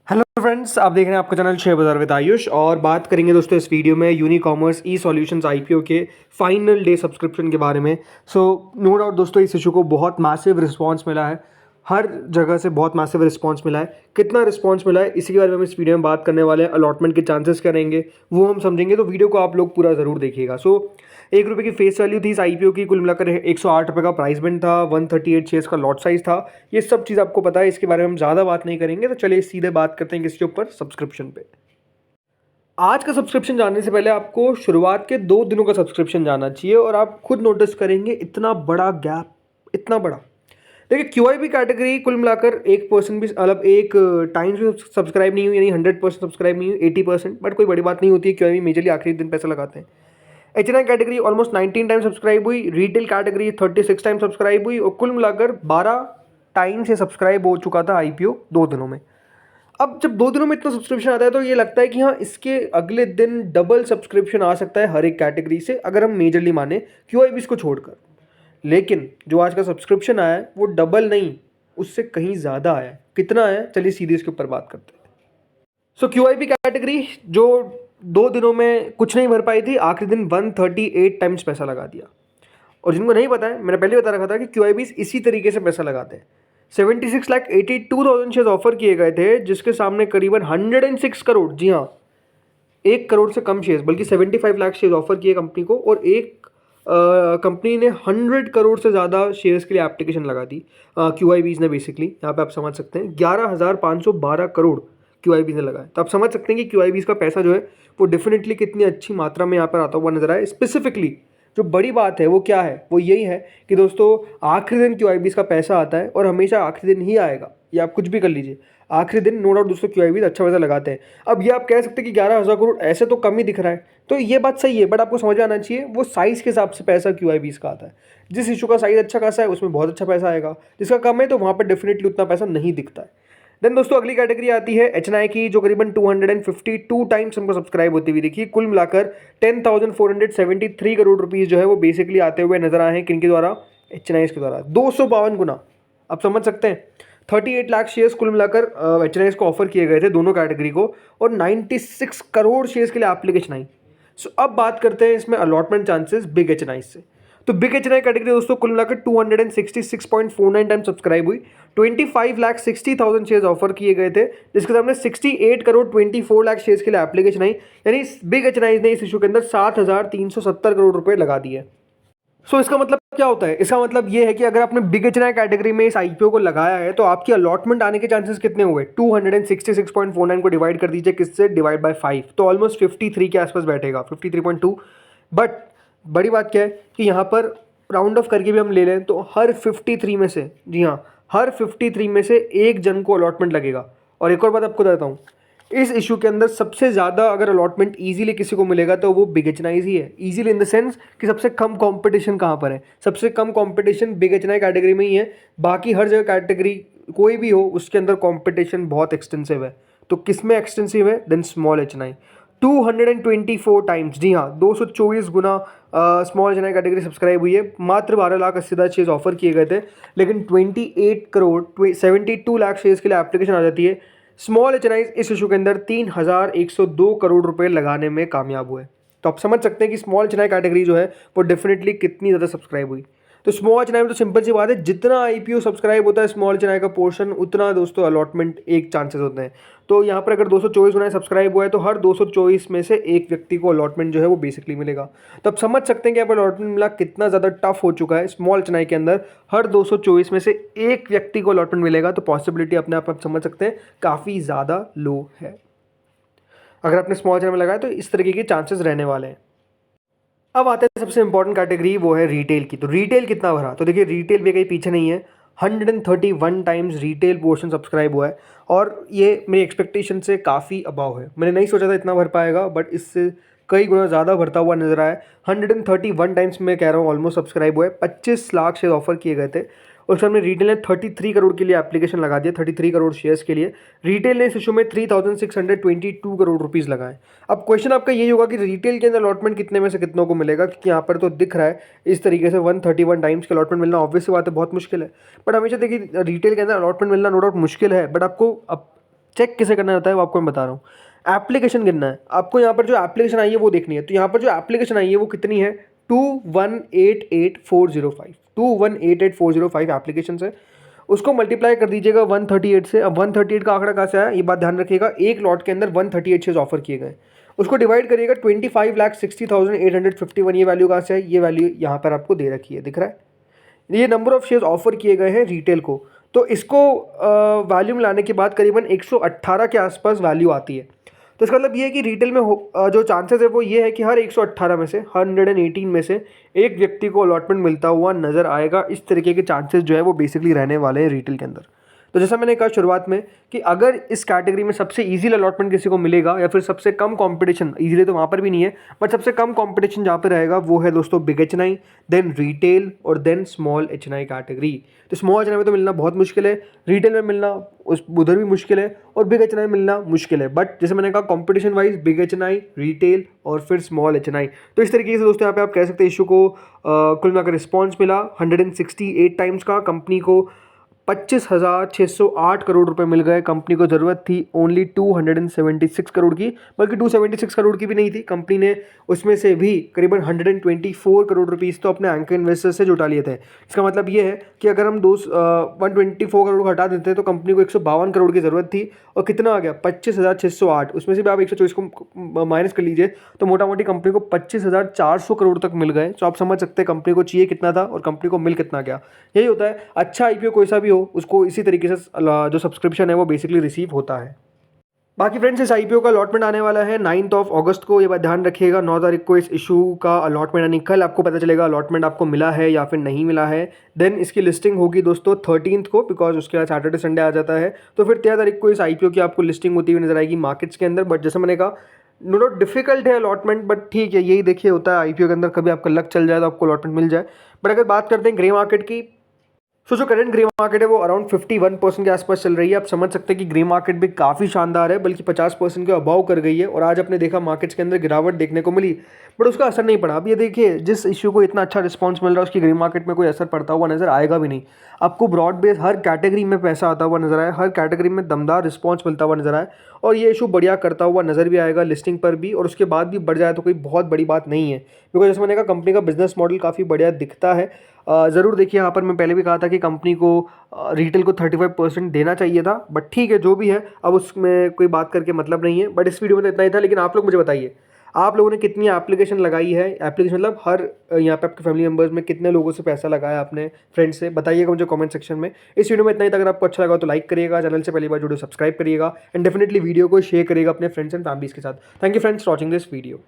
Hello friends, आप देख रहे हैं आपका चैनल शेयर बाजार विद आयुष। और बात करेंगे दोस्तों इस वीडियो में यूनिकॉमर्स ई सॉल्यूशंस आईपीओ के फाइनल डे सब्सक्रिप्शन के बारे में। नो डाउट दोस्तों, इस इशू को बहुत मैसिव रिस्पांस मिला है, हर जगह से बहुत मैसिव रिस्पांस मिला है। कितना रिस्पांस मिला है इसी के बारे में हम इस वीडियो में बात करने वाले हैं। अलॉटमेंट के चांसेस करेंगे वो हम समझेंगे, तो वीडियो को आप लोग पूरा ज़रूर देखिएगा। ₹1 की फेस वैल्यू थी इस आईपीओ की, कुल मिलाकर ₹108 का प्राइस बिड था, 138 शेयर्स का लॉट साइज था। ये सब चीज़ आपको पता है, इसके बारे में हम ज़्यादा बात नहीं करेंगे। तो चलिए सीधे बात करते हैं किसके ऊपर, सब्सक्रिप्शन पे। आज का सब्सक्रिप्शन जानने से पहले आपको शुरुआत के 2 दिनों का सब्सक्रिप्शन जानना चाहिए, और आप खुद नोटिस करेंगे इतना बड़ा गैप, इतना बड़ा। देखिए क्यूआईबी कैटेगरी कुल मिलाकर 1% भी, मतलब एक टाइम्स भी सब्सक्राइब नहीं हुई, यानी 100% सब्सक्राइब नहीं हुई, 80%। बट कोई बड़ी बात नहीं होती है, क्यूआईबी मेजरली आखिरी दिन पैसा लगाते हैं। H category almost 19 time subscribe हुई, रिटेल कैटेगरी 36 टाइम सब्सक्राइब हुई, और कुल मिलाकर 12 टाइम से सब्सक्राइब हो चुका था आईपीओ 2 दिनों में। अब जब 2 दिनों में इतना सब्सक्रिप्शन आता है तो ये लगता है कि हाँ, इसके अगले दिन डबल सब्सक्रिप्शन आ सकता है हर एक कैटेगरी से, अगर हम मेजरली माने क्यूआईबीज को छोड़कर। लेकिन जो आज का सब्सक्रिप्शन आया है वो डबल नहीं, उससे कहीं ज़्यादा आया है। कितना आया है, चलिए सीधे इसके ऊपर बात करते हैं। क्यूआईबी कैटेगरी जो 2 दिनों में कुछ नहीं भर पाई थी, आखिरी दिन 138 टाइम्स पैसा लगा दिया। और जिनको नहीं पता है, मैंने पहले बता रखा था कि क्यूआईबीज इसी तरीके से पैसा लगाते हैं। 76,82,000 शेयर ऑफर किए गए थे, जिसके सामने करीबन 106 करोड़, जी हाँ 1 करोड़ से कम शेयर, बल्कि 75 लाख शेयर ऑफर किए कंपनी को, और एक कंपनी ने 100 करोड़ से ज़्यादा शेयर्स के लिए एप्लीकेशन लगा दी क्यूआईबीज ने। बेसिकली यहाँ पे आप समझ सकते हैं 11,512 करोड़ क्यूआईबीज ने लगाया। तो आप समझ सकते हैं कि क्यूआईबीज का पैसा जो है वो डेफिनेटली कितनी अच्छी मात्रा में यहाँ पर आता हुआ नजर आए। स्पेसिफिकली जो बड़ी बात है वो क्या है, वो यही है कि दोस्तों आखिरी दिन क्यूआईबीज का पैसा आता है, और हमेशा आखिरी दिन ही आएगा। ये आप कुछ भी कर लीजिए, आखिरी दिन नो डाउट दोस्तों क्यूआईबीज अच्छा पैसा लगाते हैं। अब ये आप कह सकते हैं कि 11,000 करोड़ ऐसे तो कम ही दिख रहा है, तो ये बात सही है, बट आपको समझ आना चाहिए वो साइज़ के हिसाब से पैसा क्यूआईबीज का आता है। जिस इशू का साइज़ अच्छा खासा है उसमें बहुत अच्छा पैसा आएगा, जिसका कम है तो वहाँ पर डेफिनेटली उतना पैसा नहीं दिखता है। देन दोस्तों अगली कैटेगरी आती है एचएनआई की, जो करीबन 252 टाइम्स हमको सब्सक्राइब होती हुई दिखी। कुल मिलाकर 10,473 करोड़ रुपीज़ जो है वो बेसिकली आते हुए नजर आए हैं, किनके द्वारा, एचएनआई के द्वारा। 252 गुना, आप समझ सकते हैं। 38 लाख शेयर्स कुल मिलाकर एचएनआई को ऑफर किए गए थे दोनों कैटेगरी को, और 96 करोड़ शेयर्स के लिए एप्लीकेशन आई। अब बात करते हैं इसमें अलॉटमेंट चांसेस बिग एचएनआई से। तो बिग एचएनआई कैटेगरी दोस्तों कुल मिलाकर 266.49 टाइम सब्सक्राइब हुई, 25,60,000 शेयर्स ऑफर किए गए थे, जिसके सामने 68 करोड़ 24 लाख शेयर्स के लिए एप्लीकेशन आई। यानी बिग एचएनआई ने इस इशू के अंदर 7,370 करोड़ रुपए लगा दिए। इसका मतलब क्या होता है, इसका मतलब ये है कि अगर आपने बिग एचएनआई कैटेगरी में इस आईपीओ को लगाया है तो आपकी अलॉटमेंट आने के चांसेस कितने हुए, 266.49 को डिवाइड कर दीजिए किससे, डिवाइड बाय 5, तो ऑलमोस्ट 53 के आसपास बैठेगा, 53.2। बट बड़ी बात क्या है कि यहाँ पर राउंड ऑफ करके भी हम ले लें तो हर 53 में से, जी हाँ हर 53 में से एक जन को अलॉटमेंट लगेगा। और एक और बात आपको बताता हूँ, इस इशू के अंदर सबसे ज़्यादा अगर अलॉटमेंट इजीली किसी को मिलेगा तो वो बिग एचएनआई ही है। इजीली इन द सेंस कि सबसे कम कंपटीशन कहाँ पर है, सबसे कम कंपटीशन बिग एचएनआई कैटेगरी में ही है। बाकी हर जगह कैटेगरी कोई भी हो उसके अंदर कंपटीशन बहुत एक्सटेंसिव है। तो किस में एक्सटेंसिव है, देन स्मॉल एचएनआई। 224 टाइम्स, जी हाँ 224 गुना स्मॉल एचएनआई कैटेगरी सब्सक्राइब हुई है। मात्र 12,80,000 शेयर्स ऑफर किए गए थे, लेकिन 28 करोड़ 72 लाख शेयर्स के लिए एप्लीकेशन आ जाती है। स्मॉल एचएनआई इस इशू के अंदर 3,102 करोड़ रुपए लगाने में कामयाब हुए। तो आप समझ सकते हैं कि स्मॉल एचएनआई कैटेगरी जो है वो डेफिनेटली कितनी ज़्यादा सब्सक्राइब हुई। तो स्मॉल एचएनआई में तो सिंपल सी बात है, जितना आईपीओ सब्सक्राइब होता है स्मॉल एचएनआई का पोर्शन, उतना दोस्तों अलॉटमेंट एक चांसेस होते हैं। तो यहाँ पर अगर 224 गुना सब्सक्राइब हुआ है तो हर 224 में से एक व्यक्ति को अलॉटमेंट जो है वो बेसिकली मिलेगा। तो आप समझ सकते हैं कि यहाँ पर अलॉटमेंट मिला कितना ज़्यादा टफ हो चुका है। स्मॉल एचएनआई के अंदर हर 224 में से एक व्यक्ति को अलॉटमेंट मिलेगा, तो पॉसिबिलिटी अपने आप समझ सकते हैं काफ़ी ज़्यादा लो है। अगर आपने स्मॉल एचएनआई में लगाया तो इस तरीके के चांसेस रहने वाले हैं। अब आते हैं सबसे इंपॉर्टेंट कैटेगरी, वो है रिटेल की। तो रिटेल कितना भरा, तो देखिए रिटेल भी कहीं पीछे नहीं है, 131 टाइम्स रिटेल पोर्शन सब्सक्राइब हुआ है, और ये मेरी एक्सपेक्टेशन से काफ़ी अबाव है। मैंने नहीं सोचा था इतना भर पाएगा, बट इससे कई गुना ज़्यादा भरता हुआ नजर आया। 131 टाइम्स मैं कह रहा हूँ ऑलमोस्ट सब्सक्राइब हुआ है। 25 लाख शेयर ऑफर किए गए थे, और उसमें हमने रिटेल ने 33 करोड़ के लिए एप्लीकेशन लगा दिया, 33 करोड़ शेयर्स के लिए। रिटेल ने इस इशू में 3,622 करोड़ रुपीज़ लगाए। अब क्वेश्चन आपका यही होगा कि रिटेल के अंदर अलॉटमेंट कितने में से कितनों को मिलेगा, क्योंकि यहाँ पर तो दिख रहा है इस तरीके से 131 टाइम्स के अलॉटमेंट मिलना ऑब्वियस सी बात है, बहुत मुश्किल है। बट हमेशा देखिए रिटेल के अंदर अलॉटमेंट मिलना नो डाउट मुश्किल है, बट आपको अब चेक किसे करना रहता है वो आपको मैं बता रहा हूँ। एप्लीकेशन गिनना है आपको, यहाँ पर जो एप्लीकेशन आई है वो देखनी है। तो यहाँ पर जो एप्लीकेशन आई है वो कितनी है, 2188405, 2188405 एप्लीकेशन है। उसको मल्टीप्लाई कर दीजिएगा 138 से। अब 138 का आंकड़ा कहाँ से आया ये बात ध्यान रखिएगा, एक लॉट के अंदर 138 शेयर्स ऑफर किए गए। उसको डिवाइड करिएगा 25,60,851, ये वैल्यू कहाँ से है, ये वैल्यू यहाँ पर आपको दे रखी है, दिख रहा है। ये नंबर ऑफ शेयर्स ऑफर किए गए हैं रिटेल को। तो इसको वैल्यूम लाने के बाद करीबन 118 के आसपास वैल्यू आती है। तो इसका मतलब ये है कि रिटेल में जो चांसेस है वो ये है कि हर 118 में से 118 में से एक व्यक्ति को अलॉटमेंट मिलता हुआ नज़र आएगा। इस तरीके के चांसेस जो है वो बेसिकली रहने वाले हैं रिटेल के अंदर। तो जैसा मैंने कहा शुरुआत में कि अगर इस कैटेगरी में सबसे इजी अलॉटमेंट किसी को मिलेगा या फिर सबसे कम कंपटीशन, इजीली तो वहाँ पर भी नहीं है बट सबसे कम कंपटीशन जहाँ पर रहेगा वो है दोस्तों बिग एच&आई, देन रिटेल और देन स्मॉल एच&आई कैटेगरी। तो स्मॉल एच&आई में तो मिलना बहुत मुश्किल है, रिटेल में मिलना उधर भी मुश्किल है और बिग एच&आई मिलना मुश्किल है। बट जैसे मैंने कहा कॉम्पिटिशन वाइज बिग एच&आई, रिटेल और फिर स्मॉल एच&आई। तो इस तरीके से दोस्तों यहाँ पे आप कह सकते हैं इशू को कुल मिलाकर रिस्पॉन्स मिला 168 टाइम्स का। कंपनी को 25,608 करोड़ रुपए मिल गए। कंपनी को ज़रूरत थी ओनली 276 करोड़ की, बल्कि 276 करोड़ की भी नहीं थी। कंपनी ने उसमें से भी करीबन 124 करोड़ रुपीस तो अपने एंकर इन्वेस्टर से जुटा लिए थे। इसका मतलब ये है कि अगर हम 124 करोड़ को हटा देते हैं तो कंपनी को 152 करोड़ की ज़रूरत थी और कितना आ गया 25,608। उसमें से भी आप 124 को माइनस कर लीजिए तो मोटा मोटी कंपनी को 25,400 करोड़ तक मिल गए। तो आप समझ सकते हैं कंपनी को चाहिए कितना था और कंपनी को मिल कितना गया। यही होता है, अच्छा आईपीओ कोई सा भी हो उसको इसी तरीके से जो सब्सक्रिप्शन है वो बेसिकली रिसीव होता है। बाकी फ्रेंड्स इस आईपीओ का अलॉटमेंट आने वाला है 9 अगस्त को, ये बात ध्यान रखिएगा। 9 तारीख को इस इशू का अलॉटमेंट यानी कल आपको पता चलेगा अलॉटमेंट आपको मिला है या फिर नहीं मिला है। देन इसकी लिस्टिंग होगी दोस्तों 13 को, बिकॉज उसके बाद सैटरडे संडे आ जाता है। तो फिर 13 तारीख को इस आईपीओ की आपको लिस्टिंग होती हुई नजर आएगी मार्केट्स के अंदर। बट जैसे मैंने कहा नो डाउट डिफिकल्ट है अलॉटमेंट, बट ठीक है, यही देखिए होता है आईपीओ के अंदर, कभी आपका लक चल जाए तो आपको अलॉटमेंट मिल जाए। बट अगर बात करते हैं ग्रे मार्केट की, तो जो करंट ग्रे मार्केट है वो अराउंड 51% के आसपास चल रही है। आप समझ सकते हैं कि ग्रे मार्केट भी काफ़ी शानदार है, बल्कि 50% के अबाव कर गई है। और आज आपने देखा मार्केट्स के अंदर गिरावट देखने को मिली बट उसका असर नहीं पड़ा। अब ये देखिए जिस इश्यू को इतना अच्छा रिस्पांस मिल रहा है उसकी ग्रे मार्केट में कोई असर पड़ता हुआ नजर आएगा भी नहीं। आपको ब्रॉड बेस हर कैटेगरी में पैसा आता हुआ नजर आए, हर कैटेगरी में दमदार रिस्पॉन्स मिलता हुआ नजर आए और ये इशू बढ़िया करता हुआ नजर भी आएगा लिस्टिंग पर भी, और उसके बाद भी बढ़ जाए तो कोई बहुत बड़ी बात नहीं है। बिकॉज जैसे मैंने कहा कंपनी का बिजनेस मॉडल काफ़ी बढ़िया दिखता है। ज़रूर देखिए यहाँ पर मैं पहले भी कहा था कि कंपनी को रिटेल को 35% देना चाहिए था, बट ठीक है जो भी है, अब उसमें कोई बात करके मतलब नहीं है। बट इस वीडियो में तो इतना ही था। लेकिन आप लोग मुझे बताइए आप लोगों ने कितनी एप्लीकेशन लगाई है, एप्लीकेशन मतलब हर यहाँ पे आपके फैमिली मेम्बर्स में कितने लोगों से पैसा लगाया आपने फ्रेंड से, बताइएगा मुझे कमेंट सेक्शन में। इस वीडियो में इतना ही था। अगर आपको अच्छा लगा तो लाइक करिएगा, चैनल से पहली बार जुड़े सब्सक्राइब करिएगा एंड डेफिनेटली वीडियो को शेयर करिएगा अपने फ्रेंड्स एंड फैमिलीज के साथ। Thank you friends for watching this video.